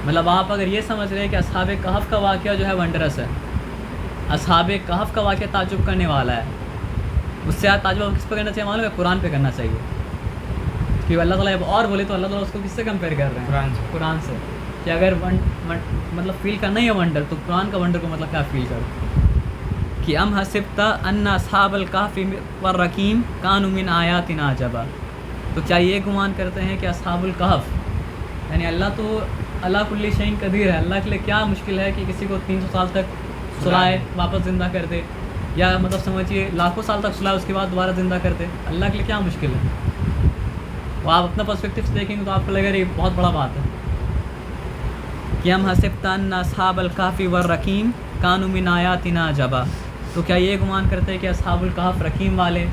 [SPEAKER 1] मतलब आप अगर ये समझ रहे हैं कि अस्हाबे कहफ़ का वाक़या जो है वंडरस है, अस्हाबे कहफ़ का वाक़या ताजुब करने वाला है, उससे आप ताजुब किस पर करना चाहिए मालूम है, कुरान पे करना चाहिए। कि अल्लाह ताला अब और बोले तो अल्लाह ताला उसको किससे कंपेयर कर रहे हैं, कुरान से। कि अगर मतलब फ़ील करना ही है वंडर, तो कुरान का वंडर को मतलब क्या फ़ील करो। कि अम हसिबता अन्ना अस्हाबल कहफ़ी वर रकीम कानू मिन आयातिना अजबा, तो क्या ये गुमान करते हैं कि अस्हाबुल कहफ़, यानी अल्लाह कुल्ली शैइन कदीर है, अल्लाह के लिए क्या मुश्किल है कि किसी को 300 साल तक सुलाए वापस ज़िंदा कर दे, या मतलब समझिए लाखों साल तक सुलाए उसके बाद दोबारा ज़िंदा कर दे, अल्लाह के लिए क्या मुश्किल है। वो आप अपना पर्सपेक्टिव से देखेंगे तो आपको लगेगा ये बहुत बड़ा बात है। कि हम हसिबता अन्ना अस्हाबल कहफ़ी वर रकीम कानू मिन आयातिना अजबा, तो क्या ये गुमान करते हैं कि अस्हाबुल कहफ़ रकीम वाले,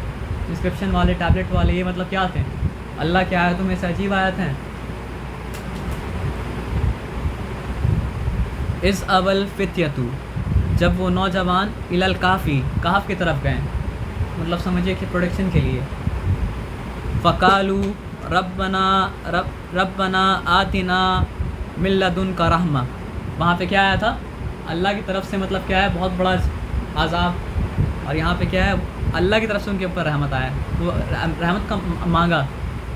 [SPEAKER 1] डिस्क्रिप्शन वाले, टैबलेट वाले, ये मतलब क्या थे, अल्लाह की आयतों में से अजीब आयत हैं। इस अवल फित्यतु, जब वो नौजवान इलल काफ़ी कहफ़ की तरफ गए, मतलब समझिए कि प्रोटेक्शन के लिए, फ़कालू रब्बना आतिना मिल्लदुन का रहमा, वहाँ पे क्या आया था अल्लाह की तरफ से, मतलब क्या है बहुत बड़ा आज़ाब, और यहाँ पे क्या है अल्लाह की तरफ से उनके ऊपर रहमत आया, वो रहमत का मांगा।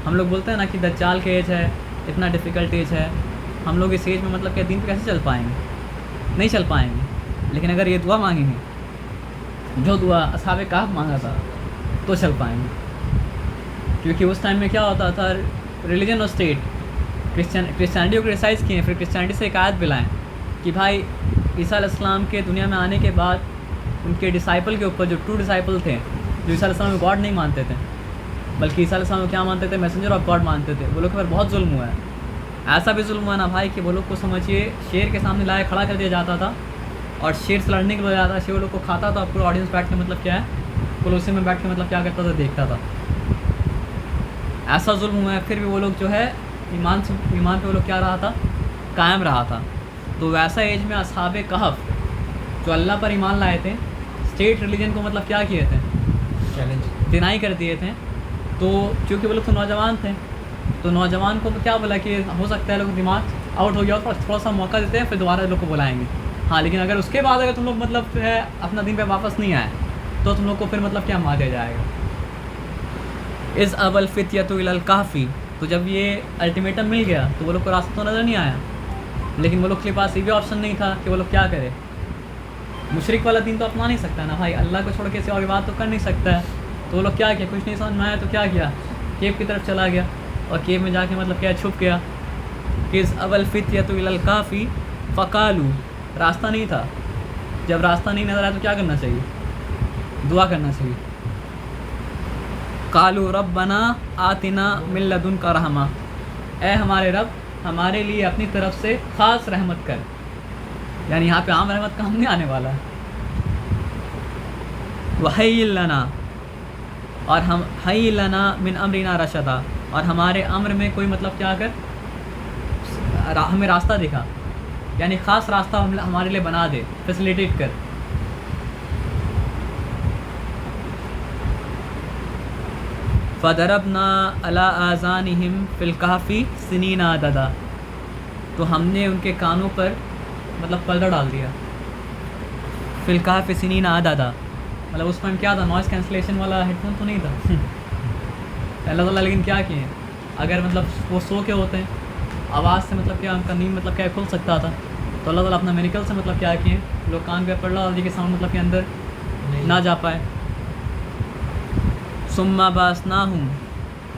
[SPEAKER 1] हम लोग बोलते हैं ना कि दज्जाल के एज है, इतना डिफ़िकल्ट एज है, हम लोग इस एज में मतलब क्या दिन पे कैसे चल पाएंगे, नहीं चल पाएंगे। लेकिन अगर ये दुआ मांगेंगे जो दुआ अस्हाबे कहफ़ मांगा था तो चल पाएंगे, क्योंकि उस टाइम में क्या होता था, रिलीजन और स्टेट, क्रिश्चियनिटी को क्रिटिसाइज़ किए, फिर क्रिश्चियनिटी से एक आयत मिलाएँ कि भाई ईसा अलैहिस्सलाम के दुनिया में आने के बाद उनके डिसाइपल के ऊपर, जो ट्रू डिसाइपल थे, जो ईसा अलैहिस्सलाम को गॉड नहीं मानते थे बल्कि ईसा अलैहिस्सलाम को क्या मानते थे, मैसेंजर ऑफ गॉड मानते थे, वो लोग पर बहुत जुल्म हुआ है। ऐसा भी जुल्म हुआ ना भाई कि वो लोग को समझिए शेर के सामने लाया खड़ा कर दिया जाता था, और शेर से लड़ने के लिए जाता था, शेर लोग को खाता था, पूरा ऑडियंस बैठ के मतलब क्या है कोलोसियम में बैठ के मतलब क्या करता था, देखता था। ऐसा जुल्म हुआ है, फिर भी वो लोग जो है ईमान पे वो लोग क्या रहा था, कायम रहा था। तो वैसा एज में अस्हाबे कहफ़ जो अल्लाह पर ईमान लाए थे, स्टेट रिलीजन को मतलब क्या किए थे,
[SPEAKER 2] चैलेंज
[SPEAKER 1] डिनाई कर दिए थे। तो क्योंकि वो लोग तो नौजवान थे, तो नौजवान को क्या बोला कि हो सकता है लोग दिमाग आउट हो गया और थोड़ा सा मौका देते हैं, फिर दोबारा लोग को बुलाएंगे। हाँ, लेकिन अगर उसके बाद अगर तुम लोग मतलब जो है अपना दिन पे वापस नहीं आए तो तुम लोग को फिर मतलब क्या मार दिया जाएगा। इज़ अवल फित्यतु इलल कहफ़ी, तो जब ये अल्टीमेटम मिल गया तो वो लोग को रास्ता तो नज़र नहीं आया, लेकिन वो लोग के पास ये भी ऑप्शन नहीं था कि वो लोग क्या करें। मुशरिक वाला दीन तो अपना नहीं सकता ना भाई, अल्लाह को छोड़ के किसी और की बात तो कर नहीं सकता है। तो वो लोग क्या किया, कुछ नहीं समझ में आया तो क्या किया, केव की तरफ चला गया और केव में जाके मतलब क्या छुप गया। इज़ अवल फित्यतु इलल कहफ़ी फ़क़ालू, रास्ता नहीं था, जब रास्ता नहीं नज़र आया तो क्या करना चाहिए, दुआ करना चाहिए। कालू रब्बना आतिना मिन लदुनका रहमा, ए हमारे रब हमारे लिए अपनी तरफ से ख़ास रहमत कर, यानी यहाँ पे आम रहमत का हम नहीं आने वाला है। वहय्यिल लना, और हम हय्यिल लना मिन अमरिना रशदा, और हमारे अम्र में कोई मतलब क्या कर, हमें रास्ता दिखा, यानी ख़ास रास्ता हमारे लिए बना दे, फैसिलिटेट कर। फ़दरबना अला आज़ानिहिम फ़िल कहफ़ी सिनीना अददा, तो हमने उनके कानों पर मतलब पर्दा डाल दिया। फ़िल कहफ़ी सिनीना अददा, मतलब उस टाइम क्या था, नॉइज़ कैंसलेशन वाला हेडफोन तो नहीं था अल्लाह ताला, लेकिन क्या किए, अगर मतलब वो सो के होते हैं आवाज़ से मतलब क्या उनका नींद मतलब क्या खुल सकता था, तो अल्लाह ताला अपना मेरिकल से मतलब क्या किए, लोग कान पे पर्दा डाल दिए कि साउंड मतलब के अंदर ना जा पाए। सुम्मा बासनाहुम,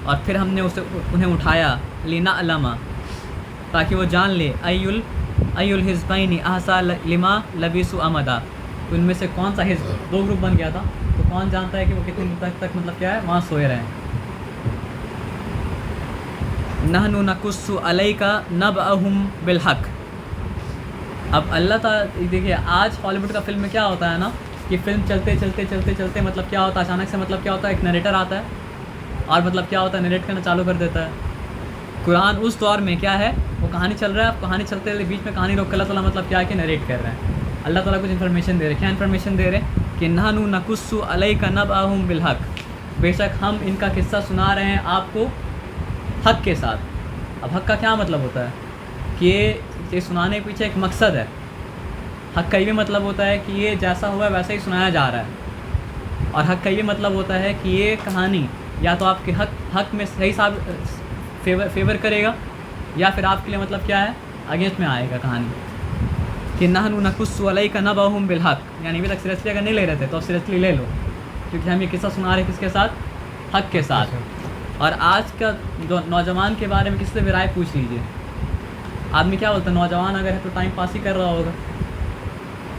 [SPEAKER 1] और फिर हमने उन्हें उठाया, लीना अलामा, ताकि वो जान ले, अयुल हिज़्बैनी अहसा लिमा लबीसु अमदा, तो इनमें से कौन सा हिज़्ब, दो ग्रुप बन गया था, तो कौन जानता है कि वो कितने दिन तक मतलब क्या है वहाँ सोए रहे हैं। नहनु नकुस्सु अलैका नबअहुम बिलहक़, अब अल्लाह ताला देखिए, आज हॉलीवुड का फिल्म में क्या होता है ना कि फ़िल्म चलते चलते मतलब क्या होता है, अचानक से मतलब क्या होता है, एक नरेटर आता है और मतलब क्या होता है, नरेट करना चालू कर देता है। कुरान उस दौर में क्या है, वो कहानी चल रहा है, कहानी चलते बीच में कहानी रोक कर अल्लाह ताला मतलब क्या है कि नरेट कर रहे हैं। अल्लाह ताला कुछ इन्फॉर्मेशन दे रहे हैं, क्या इन्फॉर्मेशन दे रहे हैं कि नहनु नकुस्सु अलैका नबअहुम बिलहक़, बेशक हम इनका किस्सा सुना रहे हैं आपको हक़ के साथ। अब हक़ का क्या मतलब होता है कि ये सुनाने के पीछे एक मकसद है। हक़ का ये मतलब होता है कि ये जैसा हुआ है वैसा ही सुनाया जा रहा है, और हक़ का ये मतलब होता है कि ये कहानी या तो आपके हक़ में सही फेवर करेगा, या फिर आपके लिए मतलब क्या है अगेंस्ट में आएगा कहानी। कि नहनु नकुस्सु अलैका नबअहुम बिलहक़, यानी अभी तक सीरियसली अगर नहीं ले रहे थे तो अब सीरियसली ले लो, क्योंकि हम ये किस्सा सुना रहे किसके साथ, हक़ के साथ। और आज का जो नौजवान के बारे में किसी से भी राय पूछ लीजिए, आदमी क्या बोलता है, नौजवान अगर है तो टाइम पास ही कर रहा होगा,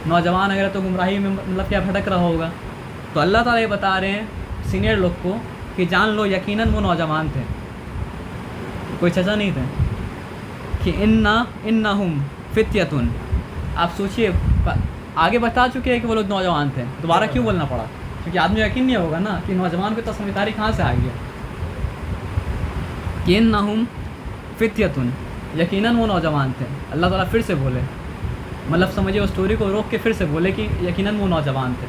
[SPEAKER 1] नौजवान अगर है तो गुमराही में मतलब क्या भटक रहा होगा। तो अल्लाह ताला ये बता रहे हैं सीनियर लोग को कि जान लो यकीनन वो नौजवान थे, कोई चचा नहीं थे। कि इन्नहुम फित्यतुन, आप सोचिए आगे बता चुके हैं कि वो लोग नौजवान थे, दोबारा क्यों बोलना पड़ा, क्योंकि आदमी यकीन नहीं होगा ना कि नौजवान को तो समझदारी कहाँ से आ गया। कि इन्नहुम फित्यतुन, यकीनन वो नौजवान थे। अल्लाह ताला फिर से बोले, मतलब समझिए उस स्टोरी को रोक के फिर से बोले कि यकीनन वो नौजवान थे।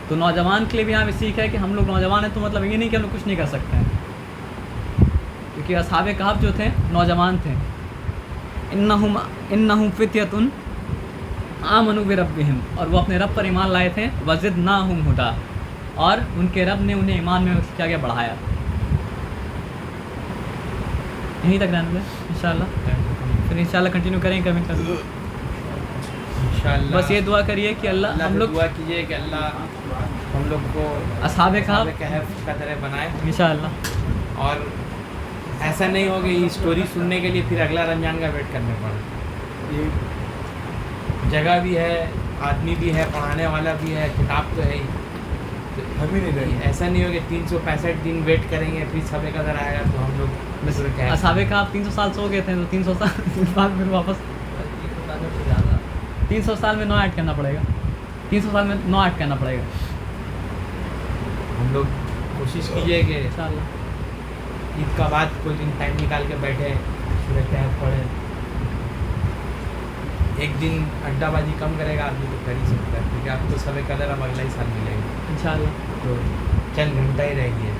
[SPEAKER 1] तो नौजवान के लिए भी यहाँ पे सीख है कि हम लोग नौजवान हैं, तो मतलब ये नहीं कि हम लोग कुछ नहीं कर सकते हैं, क्योंकि असहाबे कहफ जो थे नौजवान थे। इन्नहुम फित्यतुन आमनु बिरब्बिहिम, और वो अपने रब पर ईमान लाए थे। वज़िदनाहुम हुदा, और उनके रब ने उन्हें ईमान में क्या क्या बढ़ाया। यहीं तक रहने दें इंशाल्लाह, फिर इंशाल्लाह कंटिन्यू करेंगे कभी कभी इंशाल्लाह। बस ये दुआ करिए कि अल्लाह हम लोग
[SPEAKER 2] दुआ कीजिए कि अल्लाह हम लोग को
[SPEAKER 1] असहाबे कहफ
[SPEAKER 2] का तरह बनाए
[SPEAKER 1] इंशाल्लाह।
[SPEAKER 2] और ऐसा नहीं हो कि ये स्टोरी सुनने के लिए फिर अगला रमज़ान का वेट करने पड़े। ये जगह भी है, आदमी भी है, पढ़ाने वाला भी है, किताब तो है ही, हम ही नहीं रहेंगे। ऐसा नहीं हो कि 365 दिन वेट करेंगे फिर सब एक अगर आएगा तो हम लोग
[SPEAKER 1] असहाबे कहफ 300 साल सो गए थे, तो 300 साल बाद फिर वापस 300 साल में 9 ऐड करना पड़ेगा, 300 साल में 9 ऐड करना पड़ेगा।
[SPEAKER 2] हम लोग कोशिश कीजिए कि
[SPEAKER 1] इंशाल्लाह
[SPEAKER 2] ईद का बाद कोई दिन टाइम निकाल के बैठे, सूरह कहफ पढ़े। एक दिन अड्डाबाजी कम करेगा आदमी तो कर ही सकता है, क्योंकि आप तो सब कदर अब अगला ही साल मिलेगा
[SPEAKER 1] इंशाल्लाह।
[SPEAKER 2] तो चंद घंटा ही रह गया।